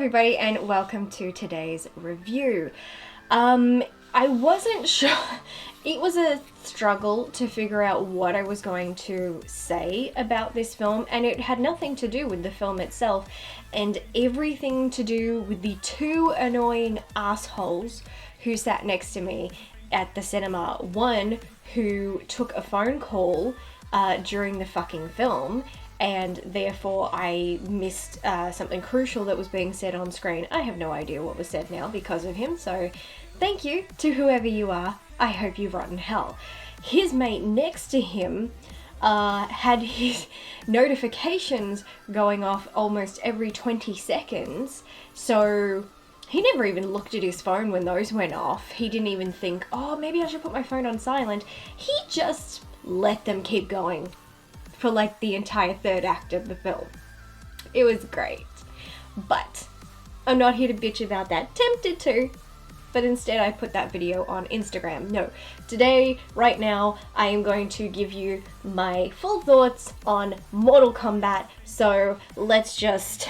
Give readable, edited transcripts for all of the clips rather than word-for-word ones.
everybody and welcome to today's review. I wasn't sure, it was a struggle to figure out what I was going to say about this film, and it had nothing to do with the film itself and everything to do with the two annoying assholes who sat next to me at the cinema. One who took a phone call during the fucking film, and therefore I missed something crucial that was being said on screen. I have no idea what was said now because of him, so thank you to whoever you are. I hope you've rotten hell. His mate next to him had his notifications going off almost every 20 seconds, so he never even looked at his phone when those went off. He didn't even think, oh, maybe I should put my phone on silent. He just let them keep going for like the entire third act of the film. It was great. But I'm not here to bitch about that. Tempted to, but instead I put that video on Instagram. No, today, right now, I am going to give you my full thoughts on Mortal Kombat. So let's just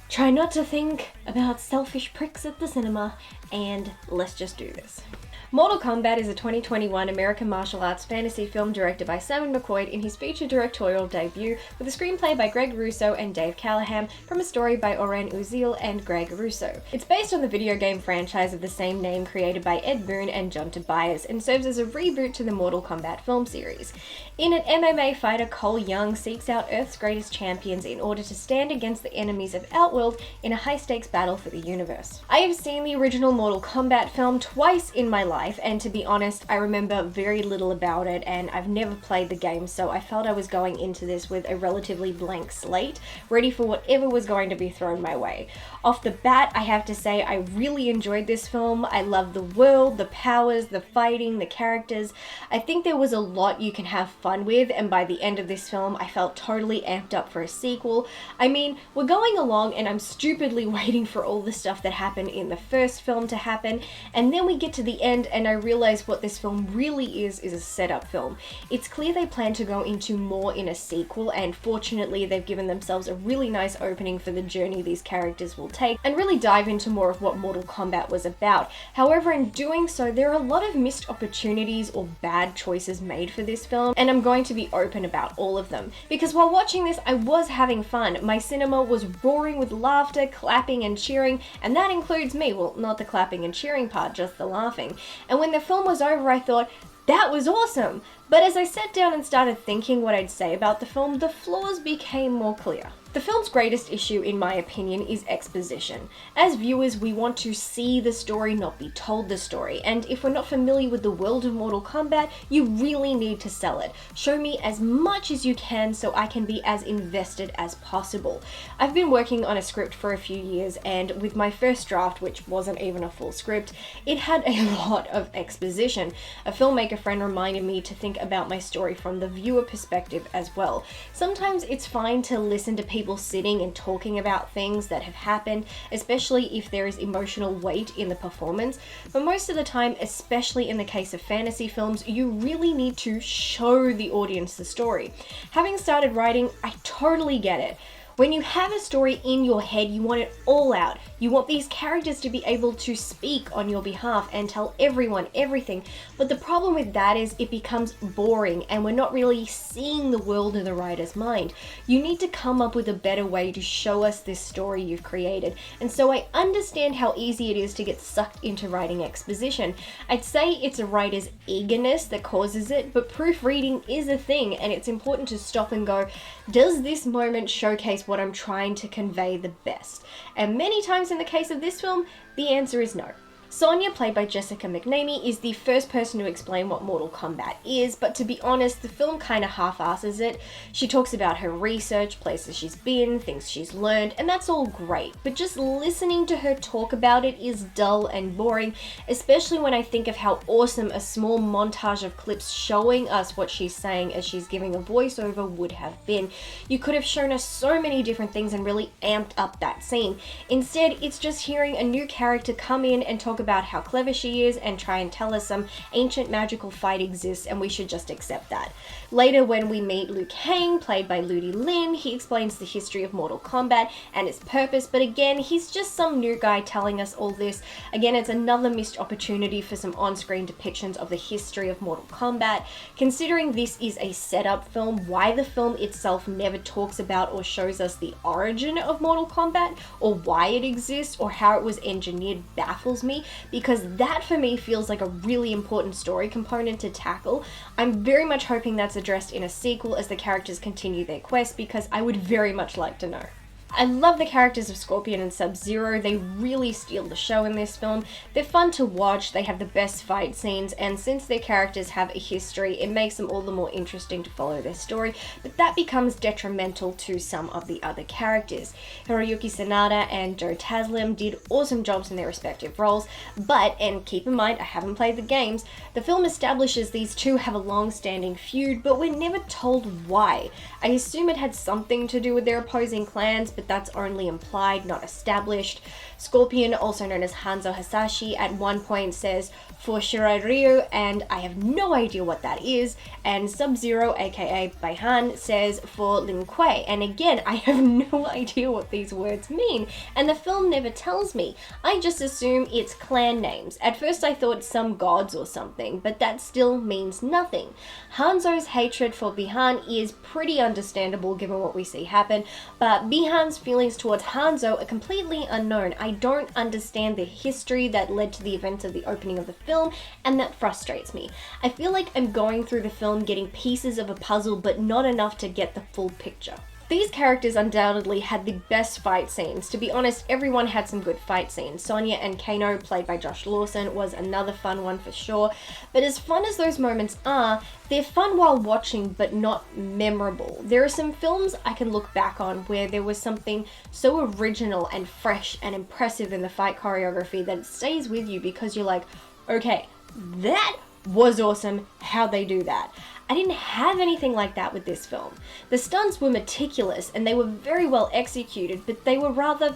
try not to think about selfish pricks at the cinema, and let's just do this. Mortal Kombat is a 2021 American martial arts fantasy film directed by Simon McQuoid in his feature directorial debut, with a screenplay by Greg Russo and Dave Callahan from a story by Oren Uziel and Greg Russo. It's based on the video game franchise of the same name created by Ed Boon and John Tobias, and serves as a reboot to the Mortal Kombat film series. In it, MMA fighter Cole Young seeks out Earth's greatest champions in order to stand against the enemies of Outworld in a high-stakes battle for the universe. I have seen the original Mortal Kombat film twice in my life, and to be honest, I remember very little about it, and I've never played the game, so I felt I was going into this with a relatively blank slate, ready for whatever was going to be thrown my way. Off the bat, I have to say I really enjoyed this film. I love the world, the powers, the fighting, the characters. I think there was a lot you can have fun with, and by the end of this film, I felt totally amped up for a sequel. I mean, we're going along and I'm stupidly waiting for all the stuff that happened in the first film to happen, and then we get to the end and I realize what this film really is a setup film. It's clear they plan to go into more in a sequel, and fortunately they've given themselves a really nice opening for the journey these characters will take and really dive into more of what Mortal Kombat was about. However, in doing so, there are a lot of missed opportunities or bad choices made for this film, and I'm going to be open about all of them. Because while watching this, I was having fun. My cinema was roaring with laughter, clapping and cheering, and that includes me. Well, not the clapping and cheering part, just the laughing. And when the film was over, I thought, that was awesome! But as I sat down and started thinking what I'd say about the film, the flaws became more clear. The film's greatest issue, in my opinion, is exposition. As viewers, we want to see the story, not be told the story, and if we're not familiar with the world of Mortal Kombat, you really need to sell it. Show me as much as you can so I can be as invested as possible. I've been working on a script for a few years, and with my first draft, which wasn't even a full script, it had a lot of exposition. A filmmaker friend reminded me to think about my story from the viewer perspective as well. Sometimes it's fine to listen to people sitting and talking about things that have happened, especially if there is emotional weight in the performance, but most of the time, especially in the case of fantasy films, you really need to show the audience the story. Having started writing, I totally get it. When you have a story in your head, you want it all out. You want these characters to be able to speak on your behalf and tell everyone everything. But the problem with that is it becomes boring and we're not really seeing the world in the writer's mind. You need to come up with a better way to show us this story you've created. And so I understand how easy it is to get sucked into writing exposition. I'd say it's a writer's eagerness that causes it, but proofreading is a thing, and it's important to stop and go, does this moment showcase what I'm trying to convey the best? And many times in the case of this film, the answer is no. Sonya, played by Jessica McNamee, is the first person to explain what Mortal Kombat is, but to be honest, the film kind of half-asses it. She talks about her research, places she's been, things she's learned, and that's all great, but just listening to her talk about it is dull and boring, especially when I think of how awesome a small montage of clips showing us what she's saying as she's giving a voiceover would have been. You could have shown us so many different things and really amped up that scene. Instead, it's just hearing a new character come in and talk talk about how clever she is and try and tell us some ancient magical fight exists and we should just accept that. Later, when we meet Liu Kang, played by Ludi Lin, he explains the history of Mortal Kombat and its purpose, but again, he's just some new guy telling us all this. Again, it's another missed opportunity for some on-screen depictions of the history of Mortal Kombat. Considering this is a setup film, why the film itself never talks about or shows us the origin of Mortal Kombat, or why it exists, or how it was engineered baffles me, because that for me feels like a really important story component to tackle. I'm very much hoping that's addressed in a sequel as the characters continue their quest, because I would very much like to know. I love the characters of Scorpion and Sub-Zero. They really steal the show in this film. They're fun to watch, they have the best fight scenes, and since their characters have a history, it makes them all the more interesting to follow their story, but that becomes detrimental to some of the other characters. Hiroyuki Sanada and Joe Taslim did awesome jobs in their respective roles, but, and keep in mind I haven't played the games, the film establishes these two have a long-standing feud, but we're never told why. I assume it had something to do with their opposing clans, but that's only implied, not established. Scorpion, also known as Hanzo Hasashi, at one point says for Shirairu, and I have no idea what that is, and Sub-Zero, aka Baihan, says for Lin Kuei, and again, I have no idea what these words mean, and the film never tells me. I just assume it's clan names. At first I thought some gods or something, but that still means nothing. Hanzo's hatred for Bihan is pretty understandable given what we see happen, but Bihan's feelings towards Hanzo are completely unknown. I don't understand the history that led to the events of the opening of the film, and that frustrates me. I feel like I'm going through the film getting pieces of a puzzle, but not enough to get the full picture. These characters undoubtedly had the best fight scenes. To be honest, everyone had some good fight scenes. Sonya and Kano, played by Josh Lawson, was another fun one for sure. But as fun as those moments are, they're fun while watching, but not memorable. There are some films I can look back on where there was something so original and fresh and impressive in the fight choreography that it stays with you because you're like, okay, that was awesome, how'd they do that? I didn't have anything like that with this film. The stunts were meticulous and they were very well executed, but they were rather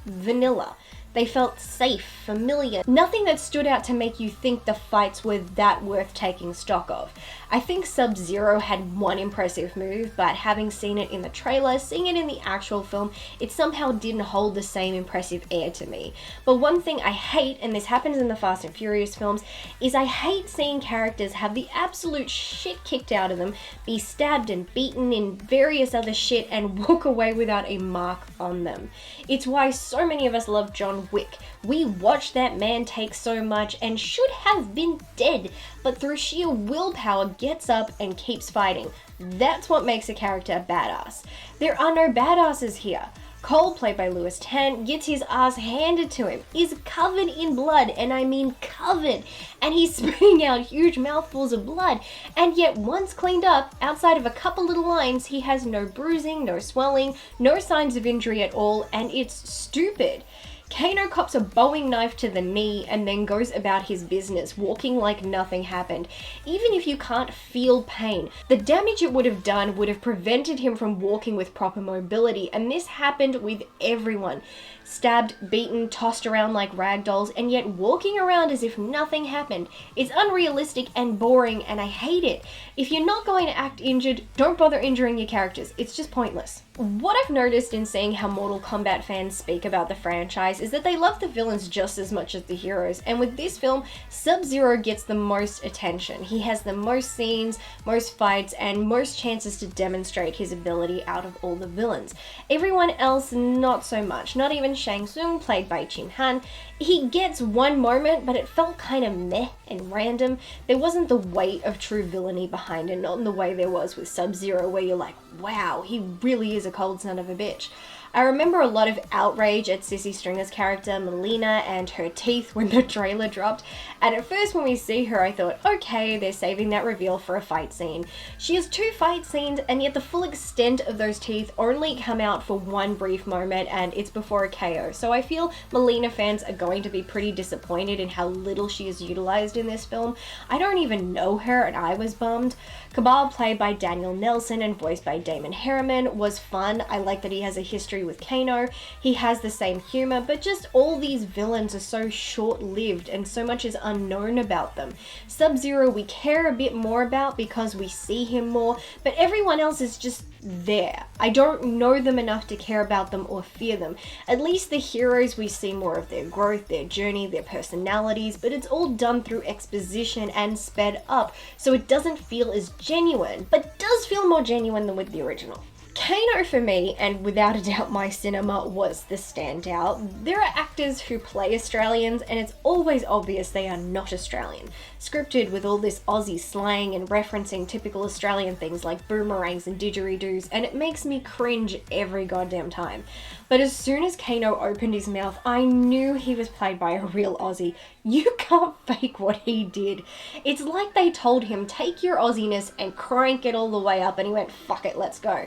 vanilla. They felt safe, familiar, nothing that stood out to make you think the fights were that worth taking stock of. I think Sub-Zero had one impressive move, but having seen it in the trailer, seeing it in the actual film, it somehow didn't hold the same impressive air to me. But one thing I hate, and this happens in the Fast and Furious films, is I hate seeing characters have the absolute shit kicked out of them, be stabbed and beaten in various other shit, and walk away without a mark on them. It's why so many of us love John Wick. We watched that man take so much and should have been dead, but through sheer willpower gets up and keeps fighting. That's what makes a character a badass. There are no badasses here. Cole, played by Louis Tan, gets his ass handed to him, is covered in blood, and I mean covered, and he's spitting out huge mouthfuls of blood, and yet once cleaned up, outside of a couple little lines, he has no bruising, no swelling, no signs of injury at all, and it's stupid. Kano cops a Boeing knife to the knee and then goes about his business, walking like nothing happened. Even if you can't feel pain, the damage it would have done would have prevented him from walking with proper mobility, and this happened with everyone. Stabbed, beaten, tossed around like ragdolls, and yet walking around as if nothing happened. It's unrealistic and boring, and I hate it. If you're not going to act injured, don't bother injuring your characters. It's just pointless. What I've noticed in seeing how Mortal Kombat fans speak about the franchise is that they love the villains just as much as the heroes, and with this film, Sub-Zero gets the most attention. He has the most scenes, most fights, and most chances to demonstrate his ability out of all the villains. Everyone else, not so much. Not even Shang Tsung, played by Chin Han. He gets one moment, but it felt kind of meh and random. There wasn't the weight of true villainy behind it, not in the way there was with Sub-Zero, where you're like, wow, he really is a cold son of a bitch. I remember a lot of outrage at Sissy Stringer's character, Melina, and her teeth when the trailer dropped, and at first when we see her I thought, okay, they're saving that reveal for a fight scene. She has 2 fight scenes, and yet the full extent of those teeth only come out for one brief moment, and it's before a KO, so I feel Melina fans are going to be pretty disappointed in how little she is utilized in this film. I don't even know her, and I was bummed. Kabal, played by Daniel Nelson and voiced by Damon Harriman, was fun. I like that he has a history with Kano. He has the same humor, but just all these villains are so short-lived and so much is unknown about them. Sub-Zero we care a bit more about because we see him more, but everyone else is just there. I don't know them enough to care about them or fear them. At least the heroes, we see more of their growth, their journey, their personalities, but it's all done through exposition and sped up, so it doesn't feel as genuine, but does feel more genuine than with the original. Kano for me, and without a doubt my cinema, was the standout. There are actors who play Australians and it's always obvious they are not Australian. Scripted with all this Aussie slang and referencing typical Australian things like boomerangs and didgeridoos, and it makes me cringe every goddamn time. But as soon as Kano opened his mouth, I knew he was played by a real Aussie. You can't fake what he did. It's like they told him, take your Aussiness and crank it all the way up, and he went, fuck it, let's go.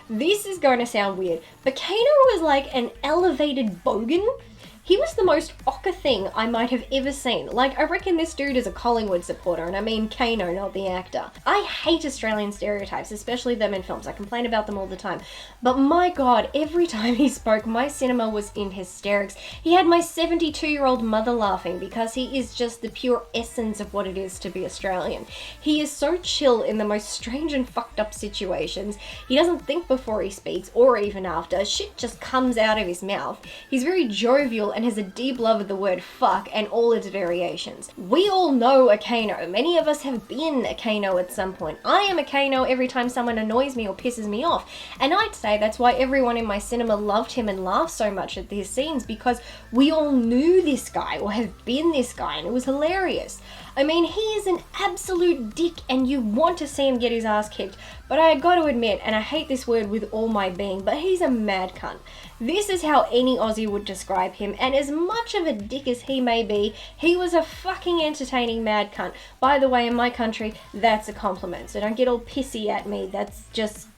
This is going to sound weird, but Kano was like an elevated bogan. He was the most ochre thing I might have ever seen. Like, I reckon this dude is a Collingwood supporter, and I mean Kano, not the actor. I hate Australian stereotypes, especially them in films. I complain about them all the time. But my god, every time he spoke, my cinema was in hysterics. He had my 72-year-old mother laughing because he is just the pure essence of what it is to be Australian. He is so chill in the most strange and fucked up situations. He doesn't think before he speaks, or even after. Shit just comes out of his mouth. He's very jovial and has a deep love of the word fuck and all its variations. We all know a Kano. Many of us have been a Kano at some point. I am a Kano every time someone annoys me or pisses me off. And I'd say that's why everyone in my cinema loved him and laughed so much at these scenes, because we all knew this guy or have been this guy, and it was hilarious. I mean, he is an absolute dick and you want to see him get his ass kicked, but I got to admit, and I hate this word with all my being, but he's a mad cunt. This is how any Aussie would describe him, and as much of a dick as he may be, he was a fucking entertaining mad cunt. By the way, in my country, that's a compliment, so don't get all pissy at me. That's just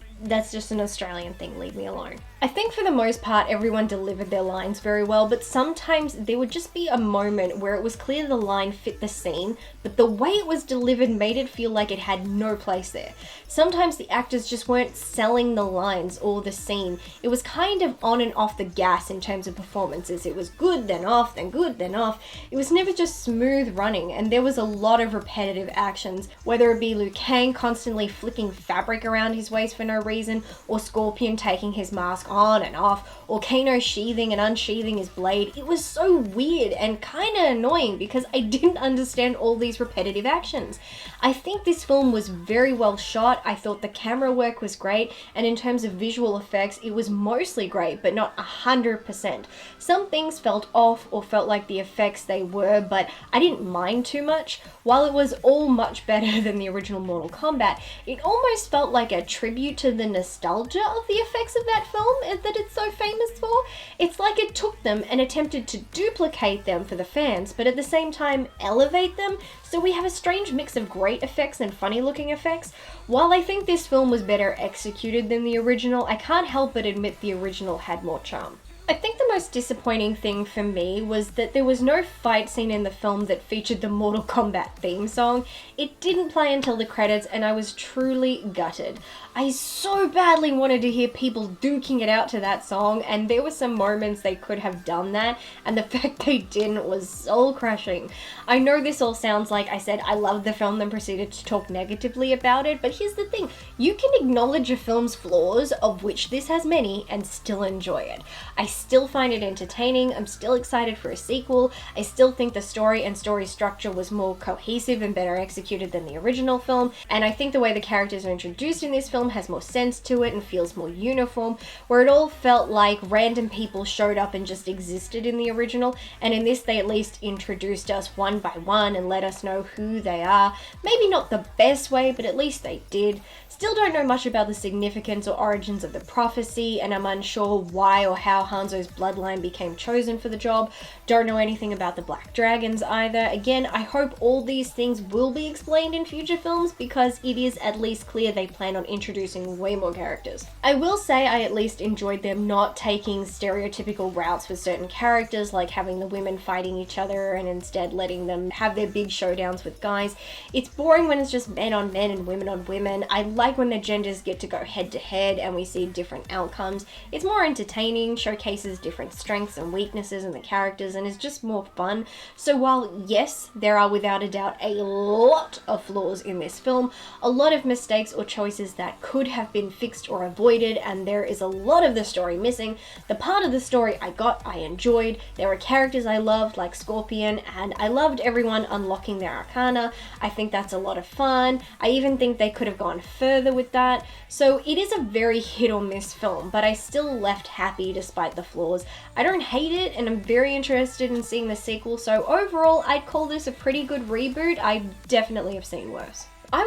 an Australian thing, leave me alone. I think for the most part everyone delivered their lines very well, but sometimes there would just be a moment where it was clear the line fit the scene, but the way it was delivered made it feel like it had no place there. Sometimes the actors just weren't selling the lines or the scene. It was kind of on and off the gas in terms of performances. It was good, then off, then good, then off. It was never just smooth running, and there was a lot of repetitive actions, whether it be Liu Kang constantly flicking fabric around his waist for no reason, or Scorpion taking his mask on and off, or Kano sheathing and unsheathing his blade. It was so weird and kind of annoying because I didn't understand all these repetitive actions. I think this film was very well shot. I thought the camera work was great, and in terms of visual effects, it was mostly great, but not 100%. Some things felt off or felt like the effects they were, but I didn't mind too much. While it was all much better than the original Mortal Kombat, it almost felt like a tribute to the nostalgia of the effects of that film that it's so famous for. It's like it took them and attempted to duplicate them for the fans, but at the same time elevate them, so we have a strange mix of great effects and funny looking effects. While I think this film was better executed than the original, I can't help but admit the original had more charm. I think the most disappointing thing for me was that there was no fight scene in the film that featured the Mortal Kombat theme song. It didn't play until the credits, and I was truly gutted. I so badly wanted to hear people duking it out to that song, and there were some moments they could have done that, and the fact they didn't was soul crushing. I know this all sounds like I said I loved the film then proceeded to talk negatively about it, but here's the thing. You can acknowledge a film's flaws, of which this has many, and still enjoy it. I still find it entertaining. I'm still excited for a sequel. I still think the story and story structure was more cohesive and better executed than the original film, and I think the way the characters are introduced in this film has more sense to it and feels more uniform, where it all felt like random people showed up and just existed in the original, and in this they at least introduced us one by one and let us know who they are. Maybe not the best way, but at least they did. Still don't know much about the significance or origins of the prophecy, and I'm unsure why or how Hanzo's bloodline became chosen for the job. Don't know anything about the Black Dragons either. Again, I hope all these things will be explained in future films because it is at least clear they plan on introducing way more characters. I will say I at least enjoyed them not taking stereotypical routes with certain characters, like having the women fighting each other and instead letting them have their big showdowns with guys. It's boring when it's just men on men and women on women. I like when the genders get to go head to head and we see different outcomes. It's more entertaining, showcases different strengths and weaknesses in the characters, and is just more fun. So while yes, there are without a doubt a lot of flaws in this film, a lot of mistakes or choices that could have been fixed or avoided, and there is a lot of the story missing. The part of the story I enjoyed. There were characters I loved, like Scorpion, and I loved everyone unlocking their arcana. I think that's a lot of fun. I even think they could have gone further with that. So it is a very hit or miss film, but I still left happy despite the flaws. I don't hate it, and I'm very interested in seeing the sequel, so overall I'd call this a pretty good reboot. I definitely have seen worse. I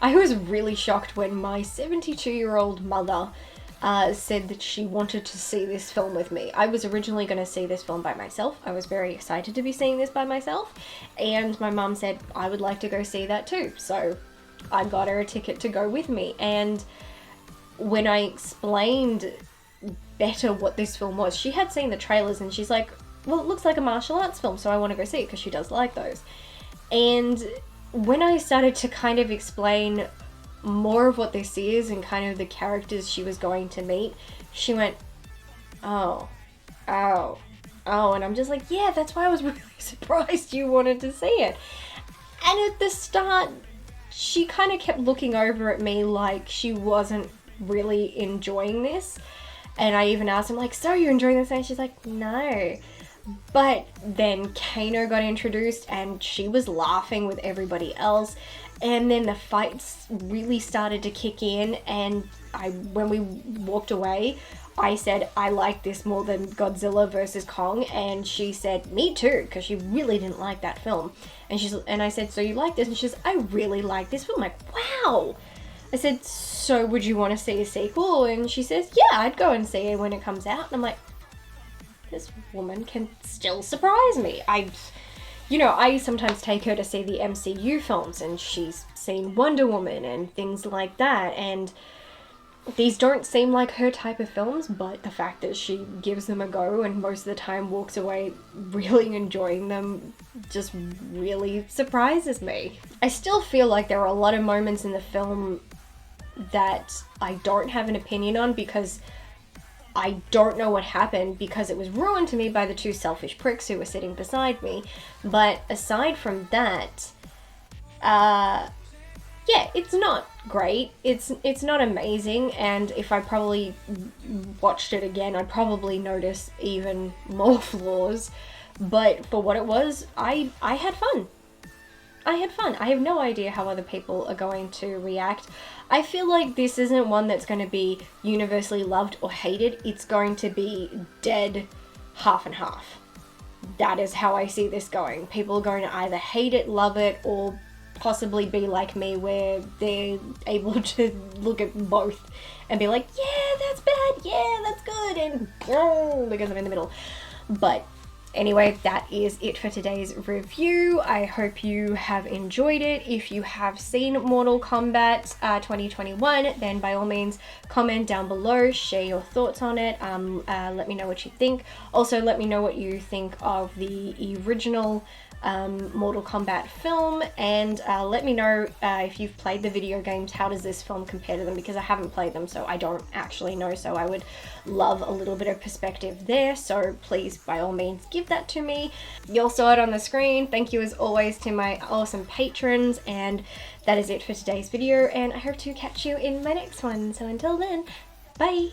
was really shocked when my 72-year-old mother said that she wanted to see this film with me. I was originally going to see this film by myself. I was very excited to be seeing this by myself, and my mum said I would like to go see that too. So I got her a ticket to go with me, and when I explained better what this film was, she had seen the trailers and she's like, well, it looks like a martial arts film, so I want to go see it because she does like those. And when I started to kind of explain more of what this is and kind of the characters she was going to meet, she went, oh, and I'm just like, yeah, that's why I was really surprised you wanted to see it. And at the start, she kind of kept looking over at me like she wasn't really enjoying this. And I even asked him, like, so you're enjoying this? And she's like, no. But then Kano got introduced and she was laughing with everybody else. And then the fights really started to kick in, and when we walked away, I said, I like this more than Godzilla versus Kong, and she said, me too, because she really didn't like that film. And I said, so you like this? And she says, I really like this film. I'm like, wow. I said, so would you want to see a sequel? And she says, yeah, I'd go and see it when it comes out. And I'm like, this woman can still surprise me. I sometimes take her to see the MCU films, and she's seen Wonder Woman and things like that, and these don't seem like her type of films, but the fact that she gives them a go and most of the time walks away really enjoying them just really surprises me. I still feel like there are a lot of moments in the film that I don't have an opinion on because I don't know what happened, because it was ruined to me by the two selfish pricks who were sitting beside me. But aside from that, yeah, it's not great. It's not amazing, and if I probably watched it again, I'd probably notice even more flaws. But for what it was, I had fun. I have no idea how other people are going to react. I feel like this isn't one that's going to be universally loved or hated. It's going to be dead half and half. That is how I see this going. People are going to either hate it, love it, or possibly be like me where they're able to look at both and be like, yeah, that's bad, yeah, that's good, and because I'm in the middle. But anyway, that is it for today's review. I hope you have enjoyed it. If you have seen Mortal Kombat 2021, then by all means comment down below, share your thoughts on it, let me know what you think. Also, let me know what you think of the original Mortal Kombat film, and let me know if you've played the video games, how does this film compare to them, because I haven't played them, so I don't actually know, so I would love a little bit of perspective there, so please by all means give that to me. You all saw it on the screen. Thank you as always to my awesome patrons, and that is it for today's video, and I hope to catch you in my next one. So until then, bye!